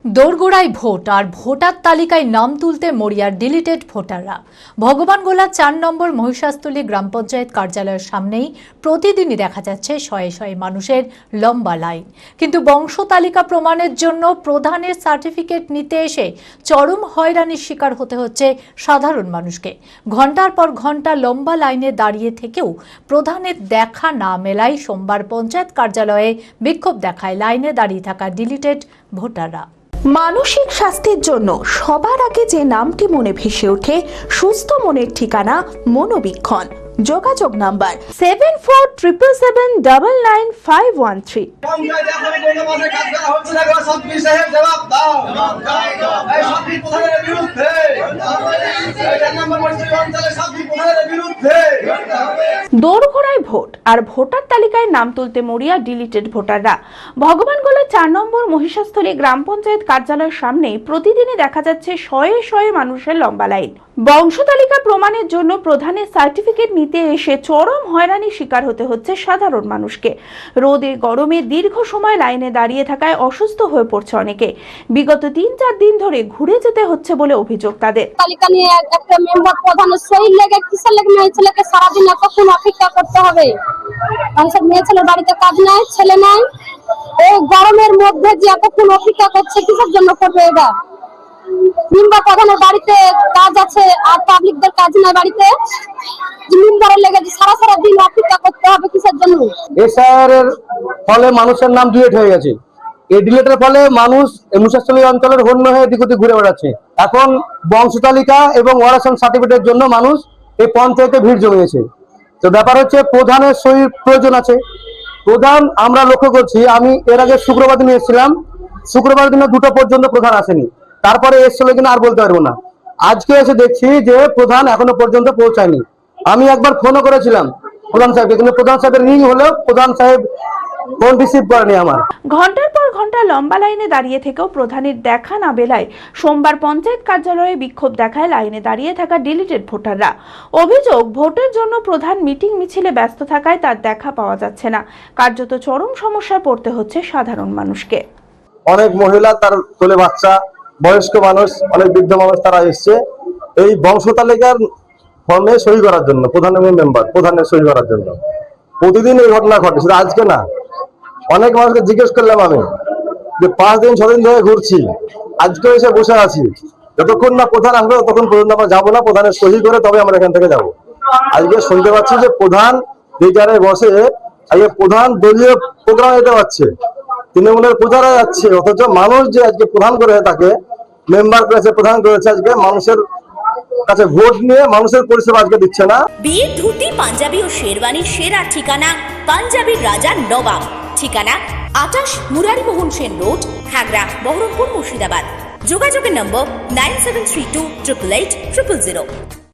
দোরগোড়ায় ভোট আর ভোটার তালিকায় নাম তুলতে মরিয়ার ডিলিটেড ভোটাররা। ভগবানগোলা ৪ নম্বর মহিষাস্থলী গ্রাম পঞ্চায়েত কার্যালয়ের সামনেই প্রতিদিনই দেখা যাচ্ছে শয়ে শয়ে মানুষের লম্বা লাইন। কিন্তু বংশ তালিকা প্রমাণের জন্য প্রধানের সার্টিফিকেট নিতে এসে চরম হয়রানির শিকার হতে হচ্ছে সাধারণ মানুষকে। ঘন্টার পর ঘন্টা লম্বা লাইনে দাঁড়িয়ে থেকেও প্রধানের দেখা না মেলায় সোমবার পঞ্চায়েত কার্যালয়ে বিক্ষোভ দেখায় লাইনে দাঁড়িয়ে থাকা ডিলিটেড ভোটাররা। মানসিক স্বাস্থ্যের জন্য সবার আগে যে নামটি মনে ভেসে ওঠে সুস্থ মনের ঠিকানা মনোবীক্ষণ। যোগাযোগ নাম্বার 7477799513। দোরগোড়ায় ভোট আর ভোটার তালিকায় নাম তুলতে মরিয়া ডিলিটেড ভোটাররা। ভগবানগোলা ৪ নম্বর মহিষাস্থলী গ্রাম পঞ্চায়েত কার্যালয়ের সামনে প্রতিদিনই দেখা যাচ্ছে শয়ে শয়ে মানুষের লম্বা লাইন। বংশ তালিকা প্রমাণের জন্য প্রধানের সার্টিফিকেট নিতে এসে চরম হয়রানির শিকার হতে হচ্ছে সাধারণ মানুষকে। রোদে গরমে দীর্ঘ সময় লাইনে দাঁড়িয়ে থাকায় অসুস্থ হয়ে পড়ছে অনেকে। বিগত ৩-৪ দিন ধরে ঘুরে যেতে হচ্ছে বলে অভিযোগ তাদের। তালিকা নিয়ে একটা মেম্বার প্রধানের সই লেগে কিসের লেগে মেয়ে ছেলেকে সারাদিন এতক্ষণ অপেক্ষা করতে হবে? মানুষের মেয়ে ছেলের বাড়িতে কাজ নাই, ছেলে নাই, এই গরমের মধ্যে যে এতক্ষণ অপেক্ষা করছে কিসের জন্য করবে? এবার মেম্বার প্রধানের বাড়িতে কাজ আছে আর পাবলিকদের কাজ নাই বাড়িতে, মেম্বারের লেগে সারা সারা দিন অপেক্ষা করতে হবে কিসের জন্য? এসআইআর এর ফলে মানুষের নাম ডিলিট হয়ে গেছে। এই ডিলিটের ফলে মানুষ মহিষাস্থলী অঞ্চলের হন্য হয়ে এদিক ওদিক ঘুরে বেড়াচ্ছে। এখন বংশ তালিকা এবং ওয়ারেশন সার্টিফিকেটের জন্য মানুষ এই পঞ্চায়েতে ভিড় জমিয়েছে। তো ব্যাপার হচ্ছে প্রধানের সহির প্রয়োজন আছে। প্রধান আমরা লক্ষ্য করছি, আমি এর আগে শুক্রবার দিনে এসেছিলাম, শুক্রবার দিনে 2টা পর্যন্ত প্রধান আসেনি, তারপরে এসেছিল কিনা আর বলতে পারবো না। আজকে এসে দেখছি যে প্রধান এখনো পর্যন্ত পৌঁছায়নি। আমি একবার ফোনও করেছিলাম প্রধান সাহেবকে, কিন্তু প্রধান সাহেবের রিং হলেও প্রধান সাহেব ফোন রিসিভ করেনি আমার। ঘন্টার পর ঘন্টা লম্বা লাইনে দাঁড়িয়ে থেকেও প্রধানের দেখা না বেলায় সোমবার পঞ্চায়েত কার্যালয়ে বিক্ষোভ দেখায় লাইনে দাঁড়িয়ে থাকা ডিলিটেড ভোটাররা। অভিযোগ, ভোটের জন্য প্রধান মিটিং মিছিলে ব্যস্ত থাকায় তার দেখা পাওয়া যাচ্ছে না। কার্যত চরম সমস্যায় পড়তে হচ্ছে সাধারণ মানুষকে। অনেক মহিলা, তার কোলে বাচ্চা, বয়স্ক মানুষ, অনেক বৃদ্ধ মানুষ তারা এসছে এই বংশ তালিকার ফর্মে সই করার জন্য, প্রধানের সই করার জন্য। প্রতিদিন এই ঘটনা ঘটে, শুধু আজকে না। অনেক মানুষকে জিজ্ঞেস করলাম আমি যে 5 দিন 6 দিন ধরে ঘুরছি, আজকে এসে বসে আছি, যতক্ষণ না প্রধান আসবে ততক্ষণ পর্যন্ত আমরা যাবো না। প্রধানের সই করে তবে আমরা এখান থেকে যাবো। আজকে শুনতে পাচ্ছি যে প্রধান এই জায়গায় বসে আজকে প্রধান দলীয় প্রোগ্রাম যেতে পারছে, তৃণমূলের প্রচারে যাচ্ছে, অথচ মানুষ যে আজকে প্রধান করে তাকে মেম্বার করেছে, প্রধান করেছে, আজকে মানুষের কাছে ভোট নিয়ে মানুষের পরিষেবা আজকে দিচ্ছে না। বিয়ে, ধুতি, পাঞ্জাবি ও শেরওয়ানির সেরা ঠিকানা পাঞ্জাবির রাজা নবাব। ঠিকানা 28 মুরারিমোহন সেন রোড, খাগড়া, বহরমপুর, মুর্শিদাবাদ। যোগাযোগের নম্বর 9732 888 000।